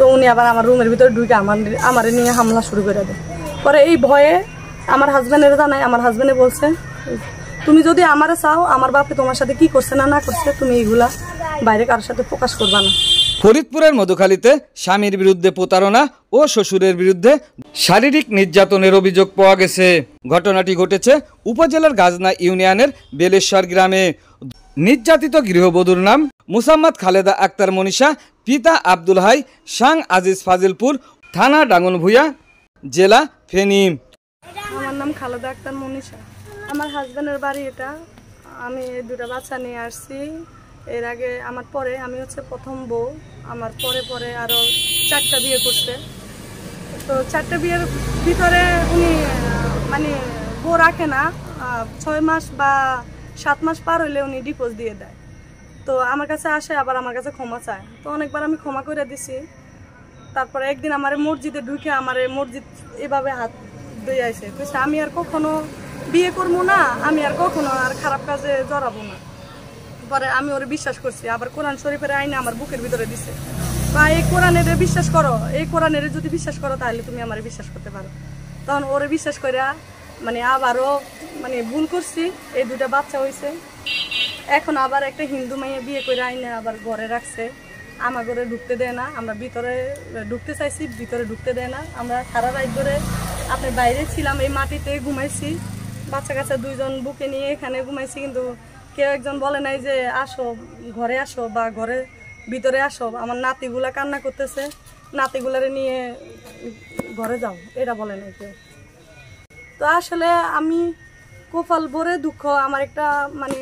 তো উনি আবার আমার রুমের ভিতরে ঢুকে আমার নিয়ে হামলা শুরু করে দেয়। পরে এই ভয়ে আমার হাজব্যান্ডের জানায়, আমার হাজব্যান্ডে বলছে তুমি যদি আমারে চাও, আমার বাপে তোমার সাথে কি করছে না করছে তুমি এইগুলা বাইরে কারোর সাথে প্রকাশ করবা না। ফরিদপুরের মধুখালীতে স্বামীর বিরুদ্ধে প্রতারণা ও শ্বশুরের বিরুদ্ধে শারীরিক নির্যাতনের অভিযোগ পাওয়া গেছে। ঘটনাটি ঘটেছে উপজেলার গাজনা ইউনিয়নের বেলেশ্বর গ্রামে। নির্যাতিত গৃহবধূর নাম মুসাম্মদ খালেদা আক্তার মনীষা, পিতা আব্দুল হাই, সাং আজিজ ফাজিলপুর, থানা ডাঙ্গনভূঞা, জেলা ফেনী। আমার নাম খালেদা আক্তার মনীষা। আমার হাজব্যান্ডের বাড়ি এটা। আমি দুটা বাচ্চা নিয়ে আসছি। এর আগে আমার পরে আমি হচ্ছে প্রথম বউ। আমার পরে আরও 4টা বিয়ে করছে। তো 4টা বিয়ের ভিতরে উনি মানে বউ রাখে না, 6 মাস বা 7 মাস পার হইলে উনি ডিভোর্স দিয়ে দেয়। তো আমার কাছে আসে, আবার আমার কাছে ক্ষমা চায়। তো অনেকবার আমি ক্ষমা করে দিছি। তারপরে একদিন আমার মসজিদে ঢুকে আমার মসজিদ এভাবে হাত দিয়ে আসে, তো আমি আর কখনো বিয়ে করবো না, আমি আর কখনো আর খারাপ কাজে জড়াবো না। পরে আমি ওরে বিশ্বাস করছি, আবার কোরআন শরীফের আইনে আমার বুকের ভিতরে দিছে, বা এই কোরআনের বিশ্বাস করো, এই কোরআনের যদি বিশ্বাস করো তাহলে তুমি আমার বিশ্বাস করতে পারো। তখন ওরে বিশ্বাস করে মানে আবারও মানে ভুল করছি। এই 2টা বাচ্চা হয়েছে। এখন আবার একটা হিন্দু মেয়ে বিয়ে করে আইনে আবার ঘরে রাখছে। আমার ঘরে ঢুকতে দেয় না। আমরা ভিতরে ঢুকতে চাইছি, ভিতরে ঢুকতে দেয় না। আমরা সারা রাত ধরে আপনি বাইরে ছিলাম, এই মাটিতে ঘুমাইছি। বাচ্চা কাচ্চা 2জন বুকে নিয়ে এখানে ঘুমাইছি, কিন্তু কেউ একজন বলে নাই যে আসো ঘরে আসো বা ঘরে ভিতরে আসো। আমার নাতিগুলা কান্না করতেছে, নাতিগুলারে নিয়ে ঘরে যাও, এটা বলে নাই কেউ। তো আসলে আমি কপাল ভরে দুঃখ, আমার একটা মানে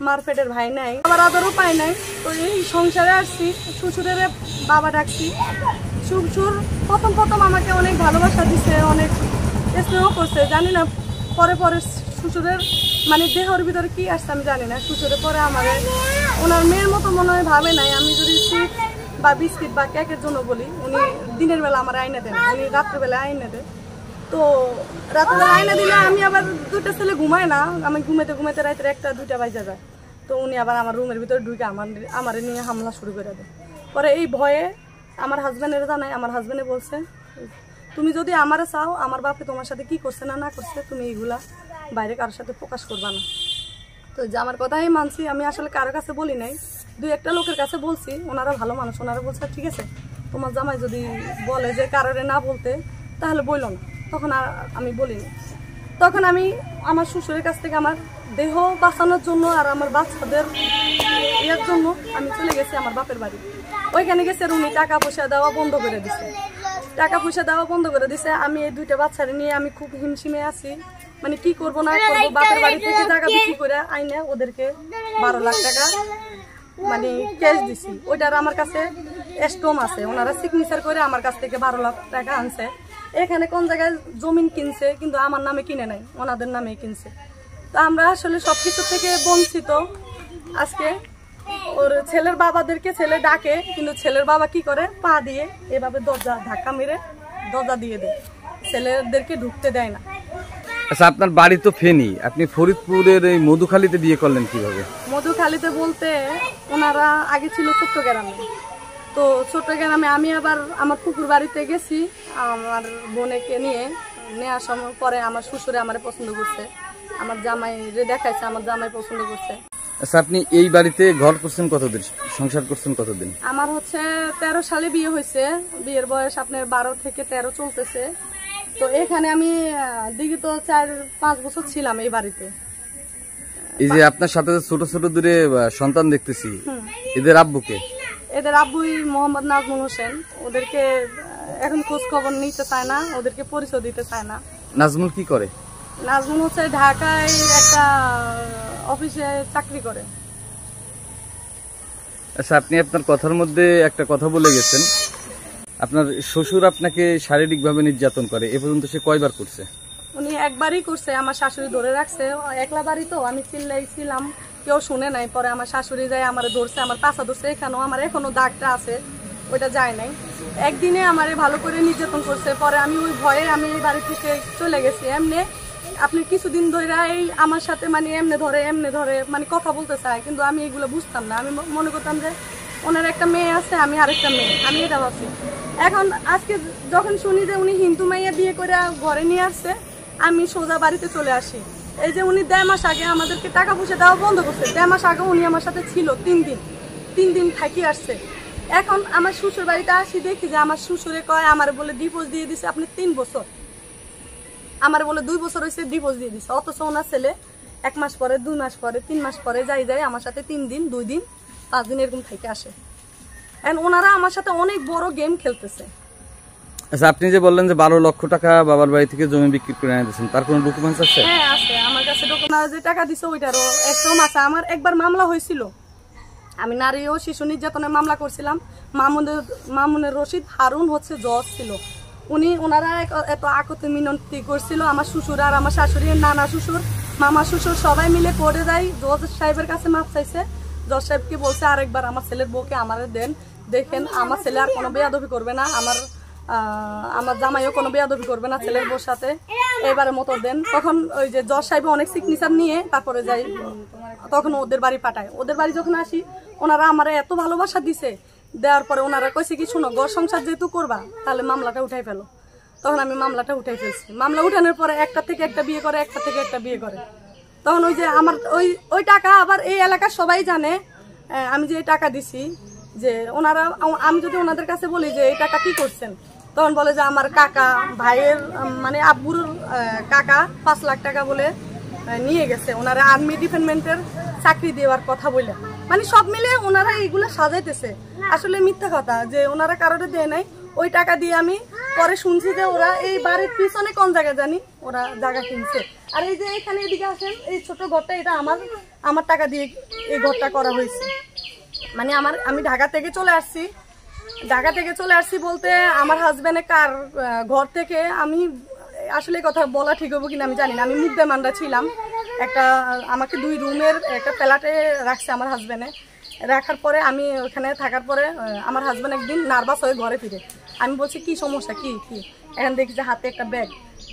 মারপেটের ভাই নাই, আমার আদরও পাই নাই। তো এই সংসারে আসছি, শ্বশুরের বাবা ডাকছি। শ্বশুর প্রথম আমাকে অনেক ভালোবাসা দিছে, অনেক স্নেহ করছে, জানি না পরে শ্বশুরের মানে দেহর ভিতরে কি আসছে আমি জানি না। শ্বশুরের পরে আমার ওনার মেয়ের মতো মনে হয় ভাবে নাই। আমি যদি চিপস বা বিস্কিট বা কেকের জন্য বলি, উনি দিনের বেলা আমার আইনা দেন, উনি রাত্রেবেলা আইনা দেন। তো রাত্রে আইনা দিলে আমি আবার 2টা ছেলে ঘুমায় না, আমি ঘুমাইতে রাত্রে 1টা 2টা বাজে যায়। তো উনি আবার আমার রুমের ভিতরে ঢুকে আমার নিয়ে হামলা শুরু করে দেয়। পরে এই ভয়ে আমার হাজব্যান্ডের জানায়, আমার হাজব্যান্ডে বলছে তুমি যদি আমারে চাও, আমার বাপে তোমার সাথে কি করছে না করছে তুমি এইগুলা বাইরে কারোর সাথে প্রকাশ করবা না। তো যে আমার কথাই মানছি, আমি আসলে কারো কাছে বলি নাই, 2-1টা লোকের কাছে বলছি। ওনারা ভালো মানুষ, ওনারা বলছে ঠিক আছে, তোমার জামাই যদি বলে যে কারোরে না বলতে তাহলে বললো না। তখন আর আমি বলিনি। তখন আমি আমার শ্বশুরের কাছ থেকে আমার দেহ বাঁচানোর জন্য আর আমার বাচ্চাদের ইয়ের জন্য আমি চলে গেছি আমার বাপের বাড়ি। ওইখানে গেছে, উনি টাকা পয়সা দেওয়া বন্ধ করে দিছে। আমি এই 2টা বাচ্চারে নিয়ে আমি খুব হিমশিমে আছি, মানে কি করবো না করবো। বাপের বাড়ি থেকে টাকা বিক্রি করে আইনে ওদেরকে 12 লাখ টাকা মানে ক্যাশ দিছি। ওইটার আমার কাছে স্টম আছে, ওনারা সিগনেচার করে আমার কাছ থেকে 12 লাখ টাকা আনছে। এখানে কোন জায়গায় জমিন কিনছে, কিন্তু আমার নামে কিনে নাই, ওনাদের নামে কিনছে। তো আমরা আসলে সবকিছু থেকে বঞ্চিত। আজকে ওর ছেলের বাবাদেরকে ছেলে ডাকে, কিন্তু ছেলের বাবা কি করে, পা দিয়ে এভাবে দরজা ধাক্কা মেরে দরজা দিয়ে দেয়, ছেলেদেরকে ঢুকতে দেয় না। আচ্ছা, আপনার বাড়ি তো ফেনী, আপনি ফরিদপুরের এই মধুখালীতে বিয়ে করলেন কিভাবে? মধুখালীতে বলতে ওনারা আগে ছিল চট্টগ্রামে। তো চট্টগ্রামে আমি আবার আমার পুকুর বাড়িতে গেছি আমার বোনেকে নিয়ে। নেওয়ার সময় পরে আমার শ্বশুরে আমার পছন্দ করছে, আমার জামাই দেখাইছে, আমার জামাই পছন্দ করছে। আচ্ছা, আপনি এই বাড়িতে ঘর করছেন কতদিন, সংসার করছেন কতদিন? আমার হচ্ছে 13 সালে বিয়ে হয়েছে। বিয়ের বয়স আপনার 12 থেকে 13 চলতেছে। তো এখানে আমি বিগত 4-5 বছর ছিলাম এই বাড়িতে। এই যে আপনার সাথে ছোট ছোট দূরে সন্তান দেখতেছি, এদের আব্বুকে? এদের আব্বুই মোহাম্মদ নাজমুল হোসেন। ওদেরকে এখন খোঁজ খবর নিতে চায় না, ওদেরকে পরিচয় দিতে চায় না। নাজমুল কি করে? নাজমুল হচ্ছে ঢাকায় একটা অফিসে চাকরি করে। আচ্ছা, আপনি আপনার কথার মধ্যে একটা কথা বলে গেছেন, আপনার শ্বশুর আপনাকে শারীরিকভাবে নির্যাতন করে। এ পর্যন্ত সে কয়বার করছে? উনি একবারই করছে। আমার শাশুড়ি ধরে রাখছে, একলা বাড়ি তো, আমি চিল্লাইছিলাম, কেউ শুনে নাই। পরে আমার শাশুড়ি যায় আমার ধরছে, আমার পাশা ধরছে, এখানেও আমার এখনো দাগটা আছে, ওইটা যায় নাই। একদিনে আমারে ভালো করে নির্যাতন করছে। পরে আমি ওই ভয়ে আমি এই বাড়ি থেকে চলে গেছি। এমনি আপনি কিছুদিন ধরে এই আমার সাথে মানে এমনি ধরে মানে কথা বলতে চায়, কিন্তু আমি এগুলো বুঝতাম না। আমি মনে করতাম যে ওনার একটা মেয়ে আছে, আমি আরেকটা মেয়ে, আমি এটা ভাবছি। এখন আজকে যখন শুনি যে উনি হিন্দু মেয়ে বিয়ে করে ঘরে নিয়ে আসছে, আমি সোজা বাড়িতে চলে আসি। এই যে উনি 1.5 মাস আগে আমাদেরকে টাকা পয়সা দেওয়া বন্ধ করছে। 1.5 মাস আগে উনি আমার সাথে ছিল 3 দিন থাকি আসছে। এখন আমার শ্বশুর বাড়িতে আসি, দেখি যে আমার শ্বশুরে কয় আমার বলে ডিভোর্স দিয়ে দিছে আপনি 3 বছর, আমার বলে 2 বছর হয়েছে ডিভোর্স দিয়ে দিছে। অথচ ওনার ছেলে 1 মাস পরে, 2 মাস পরে, 3 মাস পরে যাই আমার সাথে 3 দিন, 2 দিন, 5 দিন এরকম থেকে আসে। এন্ড ওনারা আমার সাথে অনেক বড় গেম খেলতেছে। আচ্ছা, আপনি যে বললেন যে 12 লক্ষ টাকা বাবার বাড়ি থেকে জমি বিক্রি করে এনে দিয়েছেন, তার কোনো ডকুমেন্টস আছে? হ্যাঁ আছে, আমার কাছে ডকুমেন্ট। যে টাকা দিছে ওইটারও একদম আছে। আমার একবার মামলা হয়েছিল, আমি নারী ও শিশু নির্যাতনের মামলা করছিলাম। মামুনের রশিদ হারুন হচ্ছে জজ ছিল। ওনারা এত আকতি মিনতি করছিল, আমার শ্বশুর আর আমার শাশুড়ি, নানা শ্বশুর, মামা শ্বশুর সবাই মিলে কোর্টে যাই। জজ সাহেবের কাছে মাপ চাইছে। জজ সাহেবকে বলছে আরেকবার আমার ছেলের বউকে আমারে দেন, দেখেন আমার ছেলে আর কোনো বেয়াদবি করবে না, আমার জামাইও কোনো বেয়াদবি করবে না ছেলের বউর সাথে, এবারের মতো দেন। তখন ওই যে জজ সাহেব অনেক সিগনেচার নিয়ে তারপরে যাই, তখন ওদের বাড়ি পাঠায়। ওদের বাড়ি যখন আসি, ওনারা আমার এত ভালোবাসা দিছে, দেওয়ার পরে ওনারা কইছে কি, শুনো ঘর সংসার যেহেতু করবা তাহলে মামলাটা উঠাই ফেলো। তখন আমি মামলাটা উঠাই ফেলছি। মামলা উঠানোর পরে একটা থেকে একটা বিয়ে করে, একটা থেকে একটা বিয়ে করে। তখন ওই যে আমার ওই টাকা আবার এই এলাকার সবাই জানে আমি যে টাকা দিছি, যে ওনারা, আমি যদি ওনাদের কাছে বলি যে এই টাকা কি করছেন, তখন বলে যে আমার কাকা ভাইয়ের মানে আব্বুর কাকা 5 লাখ টাকা বলে নিয়ে গেছে, ওনারা আর্মি ডিপার্টমেন্টের চাকরি দেওয়ার কথা বলে। মানে সব মিলে ওনারা এইগুলো সাজাইতেছে। আসলে মিথ্যা কথা, যে ওনারা কারোর দেয় নাই। ওই টাকা দিয়ে আমি পরে শুনছি যে ওরা এই বাড়ির পিছনে কোন জায়গায় জানি ওরা জায়গা কিনছে। আর এই যে এখানে এদিকে আসেন, এই ছোট ঘরটা, এটা আমার টাকা দিয়ে এই ঘরটা করা হয়েছে। মানে আমি ঢাকা থেকে চলে আসছি বলতে আমার হাজবেন্ডের কার ঘর থেকে, আমি আসলে কথা বলা ঠিক হবো কিনা আমি জানি না, আমি মুদ্দামানরা ছিলাম একটা, আমাকে 2 রুমের একটা ফ্ল্যাটে রাখছে আমার হাজবেন্ডে। রাখার পরে আমি ওখানে থাকার পরে আমার হাজবেন্ড একদিন নার্ভাস হয়ে ঘরে ফিরে। আমি বলছি কি সমস্যা, কি এখন দেখি যে হাতে একটা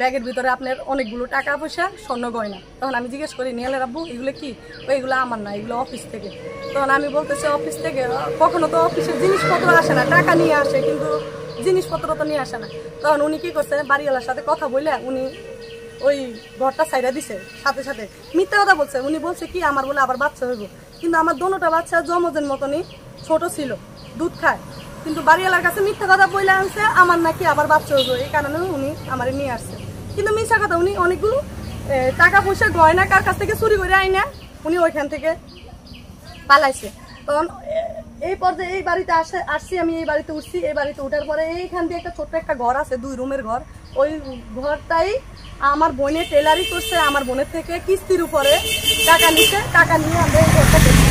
ব্যাগের ভিতরে আপনার অনেকগুলো টাকা পয়সা, স্বর্ণ গয়না। তখন আমি জিজ্ঞেস করি, নিয়ে রাব্বু এগুলো কি? এগুলো আমার না, এগুলো অফিস থেকে। তখন আমি বলতেছি অফিস থেকে? কখনো তো অফিসের জিনিসপত্র আসে না, টাকা নিয়ে আসে কিন্তু জিনিসপত্র তো নিয়ে আসে না। তখন উনি কি করছে, বাড়িওয়ালার সাথে কথা বলে উনি ওই ঘরটা ছাইড়া দিছে। সাথে সাথে মিথ্যা কথা বলছে। উনি বলছে কি আমার বলে আবার বাচ্চা হইব, কিন্তু আমার দোনোটা বাচ্চা জমজের মতনই ছোট ছিল, দুধ খায়, কিন্তু বাড়িওয়ালার কাছে মিথ্যা কথা বলে আনছে আমার নাকি আবার বাচ্চা হইব, এই কারণে উনি আমার নিয়ে আসছে। কিন্তু মিথ্যা কথা, উনি অনেকগুলো টাকা পয়সা গয়না কার কাছ থেকে চুরি করে আইনা উনি ওইখান থেকে পালাইছে। তখন এই পর্যায়ে এই বাড়িতে আসছি আমি, এই বাড়িতে উঠছি। এই বাড়িতে উঠার পরে এইখান দিয়ে একটা ছোট্ট একটা ঘর আছে, 2 রুমের ঘর। ওই ঘরটাই আমার বোনের টেলারি করছে, আমার বোনের থেকে কিস্তির উপরে টাকা নিচ্ছে, টাকা নিয়ে আমরা এই ঘরটা দেখছি।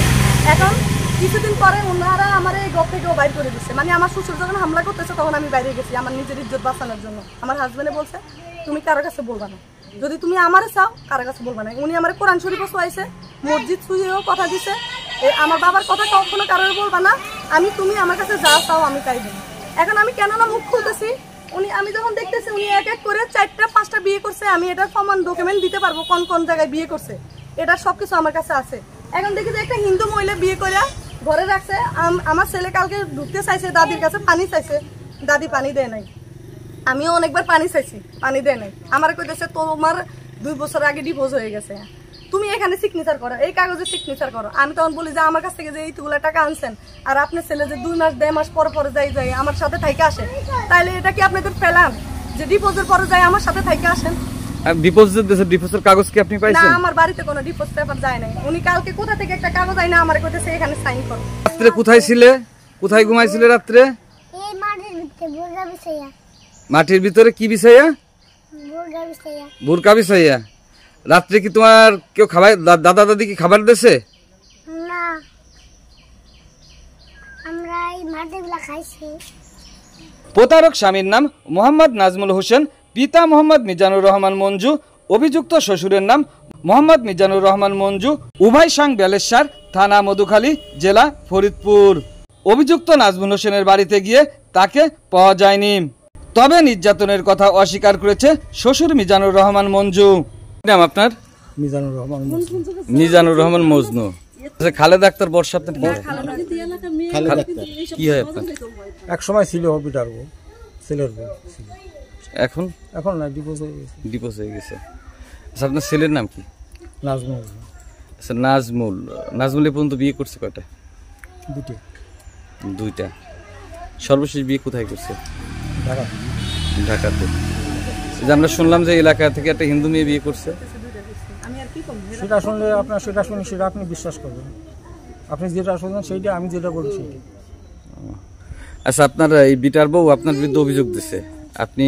এখন কিছুদিন পরে ওনারা আমার এই ঘর থেকেও বাইর করে দিচ্ছে। মানে আমার শ্বশুর যখন হামলা করতেছে তখন আমি বাইরে গেছি আমার নিজের ইজ্জত বাঁচানোর জন্য। আমার হাজবেন্ডে বলছে তুমি কারো কাছে বলবা না, যদি তুমি আমারে চাও কারো কাছে বলবা না। উনি আমার কোরআন শরীফও চাইছে, মসজিদ ছুঁয়েও কথা দিছে, আমার বাবার কথা কখনো কারোর বলবা না, তুমি আমার কাছে যা চাও আমি তাই দেব। এখন আমি কেন না মুখ খুলতেছি, আমি যখন দেখতেছি উনি এক এক করে 4টা-5টা বিয়ে করছে, আমি এটার প্রমাণ ডকুমেন্ট দিতে পারবো কোন কোন জায়গায় বিয়ে করছে, এটার সবকিছু আমার কাছে আছে। এখন দেখি যে একটা হিন্দু মহিলা বিয়ে করে ঘরে রাখছে। আমার ছেলে কালকে ঢুকতে চাইছে, দাদির কাছে পানি চাইছে, দাদি পানি দেয় নাই। আমিও অনেকবার পানি চাইছি, পানি দেয় নাই। আমার কইতেছে তোমার 2 বছর আগে ডিভোর্স হয়ে গেছে, তুমি এখানে সিগনেচার করো, এই কাগজে সিগনেচার করো। আমি তখন বলি যে আমার কাছ থেকে যে এইগুলো টাকা আনছেন আর আপনার ছেলে যে 2 মাস 1.5 মাস পরে যাই আমার সাথে থাইকে আসে, তাইলে এটা কি আপনাদের ফেলান যে ডিভোর্সের পরে যাই আমার সাথে থাইকে আসেন? ডিভোর্সের কাগজ কি আপনি পাইছেন? না, আমার বাড়িতে কোনো ডিভোর্স পেপার যায় নাই। উনি কালকে কোথা থেকে একটা কাগজ আইনা আমার কইতেছে এখানে সাইন করো। রাত্রে কোথায় ছিলে, কোথায় ঘুমাইছিলে রাত্রে? এই মাটির ভিতরে বুরগা বিছাইয়া। মাটির ভিতরে কি বিছাইয়া? বুরগা বিছাইয়া। বুরকা বিছাইয়া। রাত্রে কি তোমার কেউ খাবার, দাদা দাদি কি খাবার দিয়েছে? না, আমরা এই মাটিগুলা খাইছি। প্রতারক স্বামীর নাম মোহাম্মদ নাজমুল হোসেন, পিতা মোহাম্মদ মিজানুর রহমান মঞ্জু, অভিযুক্ত শ্বশুরের নাম মোহাম্মদ মিজানুর রহমান মঞ্জু, উভয় সাং বেলেশ্বর, থানা মধুখালী, জেলা ফরিদপুর। অভিযুক্ত নাজমুল হোসেনের বাড়িতে গিয়ে তাকে পাওয়া যায়নি, তবে নির্যাতনের কথা অস্বীকার করেছে শ্বশুর মিজানুর রহমান মঞ্জু। নাম আপনার? মিজানুর রহমান। মিজানুর রহমান মজনু। আচ্ছা, খালেদা আক্তার বর্ষা আপনার কি হয়? কি হয় আপনার? এক সময় ছিল বিটার বউ, ছেলের বউ ছিল। এখন এখন না, ডিভোর্স হয়ে গেছে। ডিভোর্স হয়ে গেছে। আচ্ছা, আপনার ছেলের নাম কি? নাজমুল আচ্ছা, নাজমুল। নাজমুল এ পর্যন্ত বিয়ে করছে কয়টা? দুটি, দুইটা। সর্বশেষ বিয়ে কোথায় করছে? ঢাকা। ঢাকাতে। যে আমরা শুনলাম যে এলাকা থেকে একটা হিন্দু মেয়ে বিয়ে করছে। সেটা শুনলে আপনার, সেটা শুনে সেটা আপনি বিশ্বাস করবেন। আপনি যেটা শুনছেন সেইটা, আমি যেটা বলি সেইটা। আচ্ছা, আপনার এই বিটার বউ আপনার বিরুদ্ধে অভিযোগ দিছে, আপনি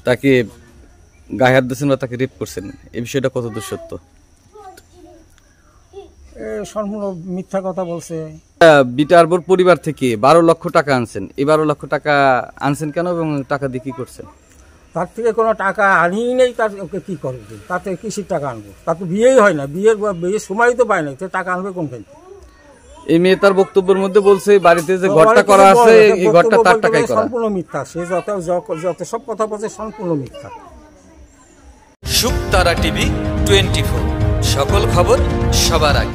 তাকে গায়ে হাত দিয়েছেন বা তাকে রেপ করছেন, এই বিষয়টা কতদূর সত্য? এ সম্পূর্ণ মিথ্যা কথা বলছে। বিটার বউর পরিবার থেকে 12 লক্ষ টাকা আনছেন। এই 12 লক্ষ টাকা আনছেন কেন এবং টাকা দিয়ে কি করছেন? তার থেকে কোনো টাকা আনিই নেই, তার ওকে কী করবে? তার থেকে কিসের টাকা আনবো? তার তো বিয়েই হয় না, বিয়ের সময় তো পায় না, তো টাকা আনবে কোনখান থেকে? এই মেয়ে তার বক্তব্যের মধ্যে বলছে বাড়িতে যে ঘরটা করা আছে এই ঘরটা তার টাকায় করা। সম্পূর্ণ মিথ্যা। সে যত সব কথা বলছে সম্পূর্ণ মিথ্যা। শুকতারা টিভি 24, সকল খবর সবার আগে।